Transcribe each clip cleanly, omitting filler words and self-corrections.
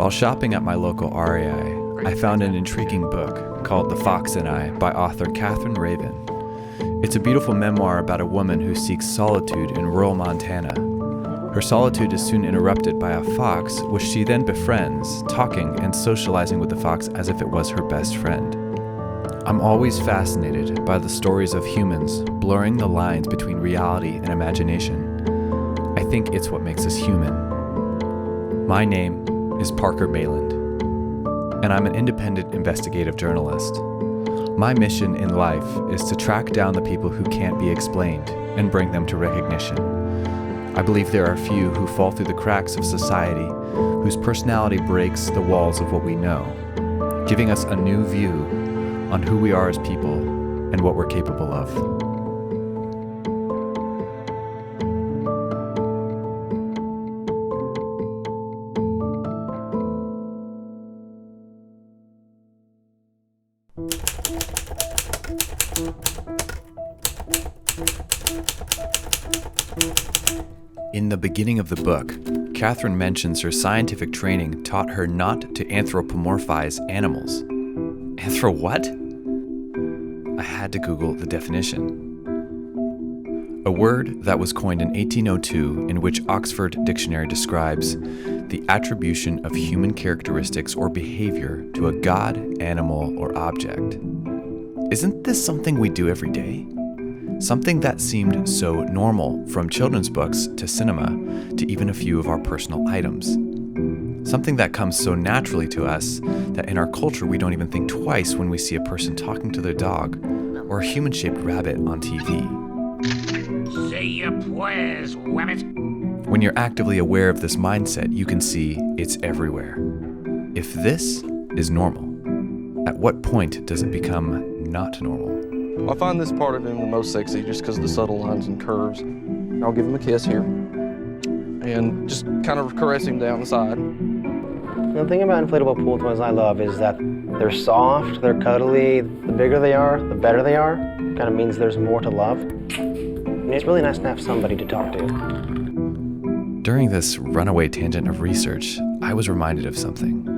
While shopping at my local REI, I found an intriguing book called The Fox and I by author Catherine Raven. It's a beautiful memoir about a woman who seeks solitude in rural Montana. Her solitude is soon interrupted by a fox, which she then befriends, talking and socializing with the fox as if it was her best friend. I'm always fascinated by the stories of humans blurring the lines between reality and imagination. I think it's what makes us human. My name is Parker Mayland, and I'm an independent investigative journalist. My mission in life is to track down the people who can't be explained and bring them to recognition. I believe there are few who fall through the cracks of society, whose personality breaks the walls of what we know, giving us a new view on who we are as people and what we're capable of. In the beginning of the book, Catherine mentions her scientific training taught her not to anthropomorphize animals. What? I had to Google the definition. A word that was coined in 1802 in which Oxford Dictionary describes the attribution of human characteristics or behavior to a god, animal, or object. Isn't this something we do every day? Something that seemed so normal, from children's books to cinema to even a few of our personal items. Something that comes so naturally to us that in our culture we don't even think twice when we see a person talking to their dog or a human-shaped rabbit on TV. Say pues, Wemmet. When you're actively aware of this mindset, you can see it's everywhere. If this is normal, at what point does it become not normal? I find this part of him the most sexy just because of the subtle lines and curves. I'll give him a kiss here and just kind of caress him down the side. The thing about inflatable pool toys I love is that they're soft, they're cuddly. The bigger they are, the better they are. Kind of means there's more to love. And it's really nice to have somebody to talk to. During this runaway tangent of research, I was reminded of something.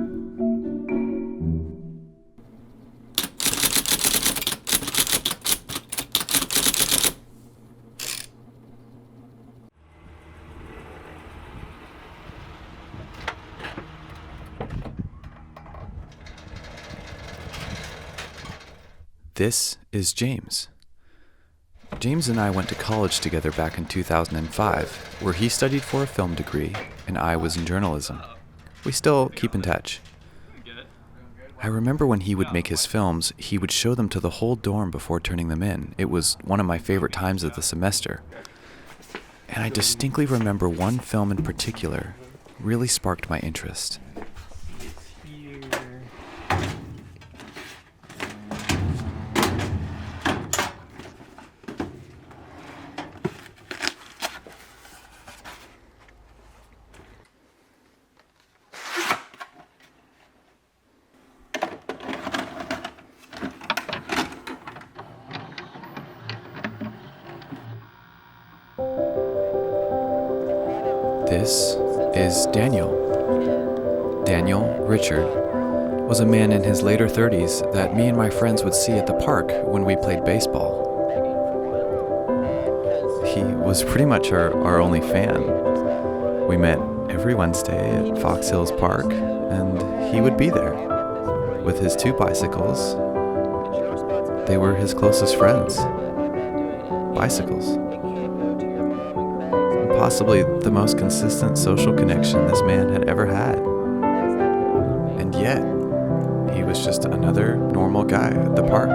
This is James. James and I went to college together back in 2005, where he studied for a film degree and I was in journalism. We still keep in touch. I remember when he would make his films, he would show them to the whole dorm before turning them in. It was one of my favorite times of the semester. And I distinctly remember one film in particular really sparked my interest. This is Daniel. Daniel Richard was a man in his later 30s that me and my friends would see at the park when we played baseball. He was pretty much our only fan. We met every Wednesday at Fox Hills Park, and he would be there with his 2 bicycles. They were his closest friends. Bicycles. Possibly the most consistent social connection this man had ever had. And yet, he was just another normal guy at the park.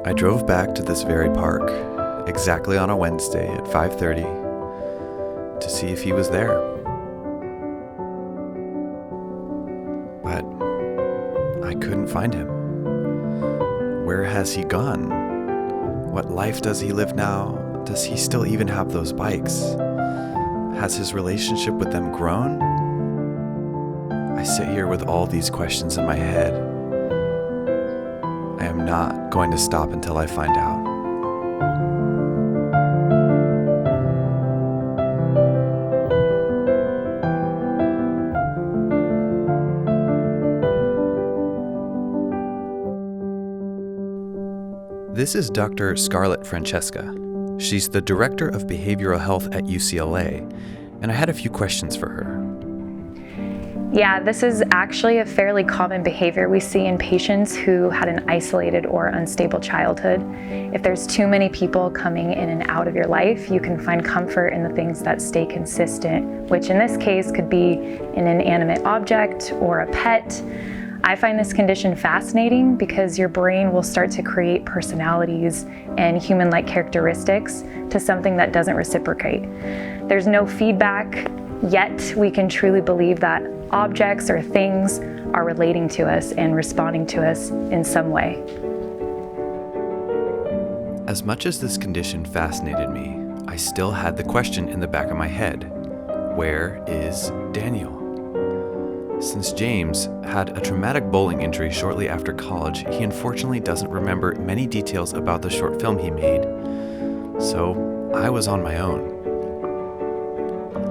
I drove back to this very park, exactly on a Wednesday at 5:30, to see if he was there. But I couldn't find him. Where has he gone? What life does he live now? Does he still even have those bikes? Has his relationship with them grown? I sit here with all these questions in my head. I am not going to stop until I find out. This is Dr. Scarlett Francesca. She's the Director of Behavioral Health at UCLA, and I had a few questions for her. Yeah, this is actually a fairly common behavior we see in patients who had an isolated or unstable childhood. If there's too many people coming in and out of your life, you can find comfort in the things that stay consistent, which in this case could be an inanimate object or a pet. I find this condition fascinating because your brain will start to create personalities and human-like characteristics to something that doesn't reciprocate. There's no feedback, yet we can truly believe that objects or things are relating to us and responding to us in some way. As much as this condition fascinated me, I still had the question in the back of my head: where is Daniel? Since James had a traumatic bowling injury shortly after college, he unfortunately doesn't remember many details about the short film he made. So I was on my own.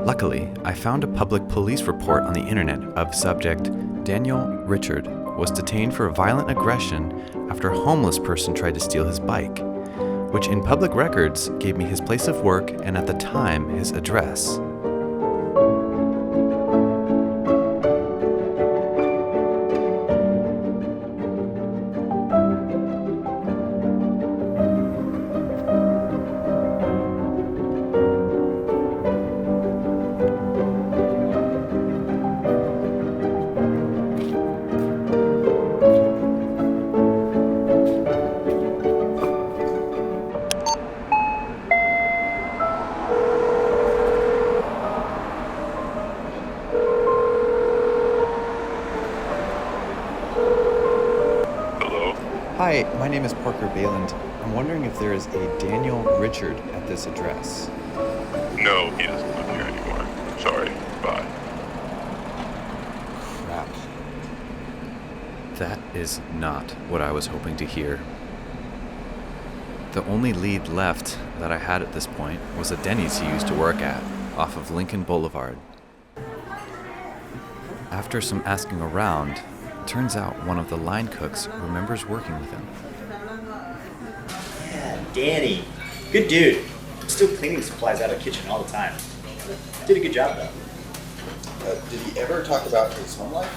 Luckily, I found a public police report on the internet of subject Daniel Richard was detained for violent aggression after a homeless person tried to steal his bike, which in public records gave me his place of work and at the time his address. Hi, my name is Parker Bayland. I'm wondering if there is a Daniel Richard at this address. No, he doesn't live here anymore. Sorry. Bye. Crap. That is not what I was hoping to hear. The only lead left that I had at this point was a Denny's he used to work at, off of Lincoln Boulevard. After some asking around, turns out one of the line cooks remembers working with him. Yeah, Danny. Good dude. Still cleaning supplies out of the kitchen all the time. Did a good job, though. Did he ever talk about his home life?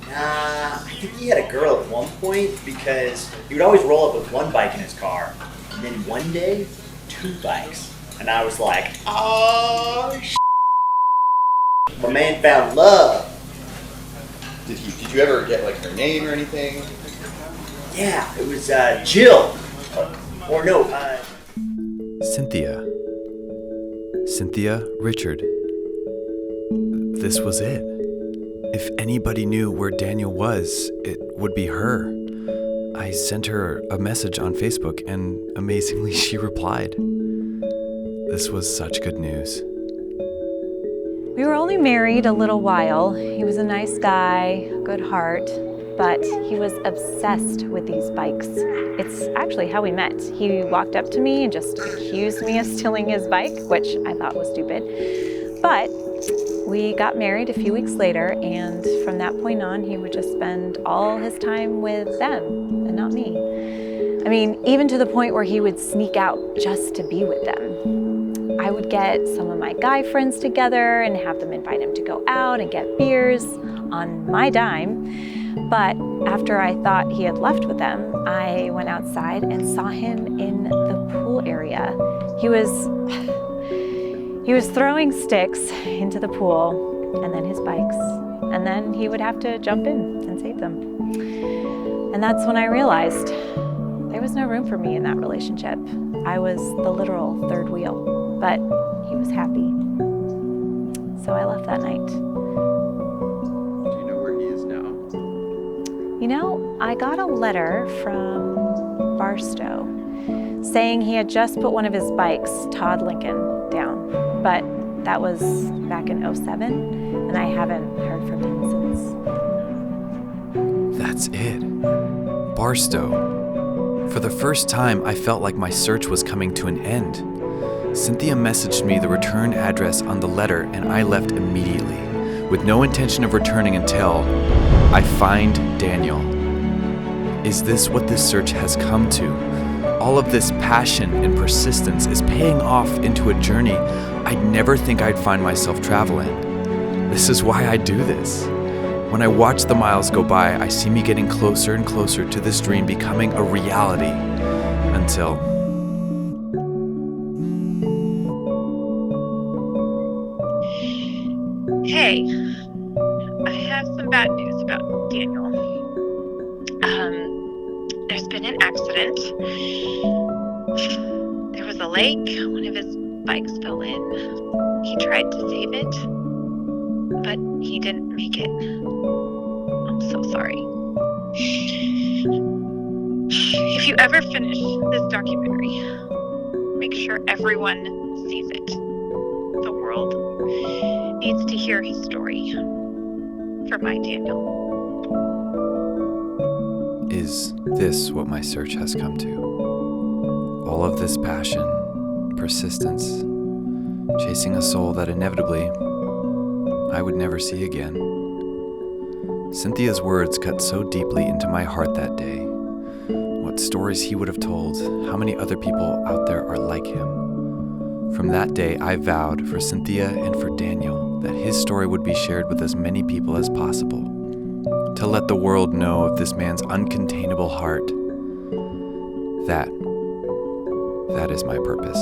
Nah, I think he had a girl at one point because he would always roll up with one bike in his car. And then one day, 2 bikes. And I was like, oh, my man found love. Did you ever get like her name or anything? Yeah, it was Jill. Or no, Cynthia. Cynthia Richard. This was it. If anybody knew where Daniel was, it would be her. I sent her a message on Facebook and amazingly she replied. This was such good news. We were only married a little while. He was a nice guy, good heart, but he was obsessed with these bikes. It's actually how we met. He walked up to me and just accused me of stealing his bike, which I thought was stupid. But we got married a few weeks later, and from that point on, he would just spend all his time with them and not me. I mean, even to the point where he would sneak out just to be with them. I would get some of my guy friends together and have them invite him to go out and get beers on my dime. But after I thought he had left with them, I went outside and saw him in the pool area. He was throwing sticks into the pool and then his bikes. And then he would have to jump in and save them. And that's when I realized there was no room for me in that relationship. I was the literal third wheel. But he was happy. So I left that night. Do you know where he is now? You know, I got a letter from Barstow saying he had just put one of his bikes, Todd Lincoln, down. but that was back in '07, and I haven't heard from him since. That's it. Barstow. For the first time, I felt like my search was coming to an end. Cynthia messaged me the return address on the letter, and I left immediately, with no intention of returning until I find Daniel. Is this what this search has come to? All of this passion and persistence is paying off into a journey I'd never think I'd find myself traveling. This is why I do this. When I watch the miles go by, I see me getting closer and closer to this dream becoming a reality until... Hey, I have some bad news about Daniel. There's been an accident. There was a lake, one of his bikes fell in. He tried to save it, but he didn't make it. I'm so sorry. If you ever finish this documentary, make sure everyone sees it. The world needs to hear his story. For my Daniel. Is this what my search has come to? All of this passion, persistence, chasing a soul that inevitably I would never see again. Cynthia's words cut so deeply into my heart that day. What stories he would have told, how many other people out there are like him. From that day, I vowed for Cynthia and for Daniel that his story would be shared with as many people as possible, to let the world know of this man's uncontainable heart. That is my purpose.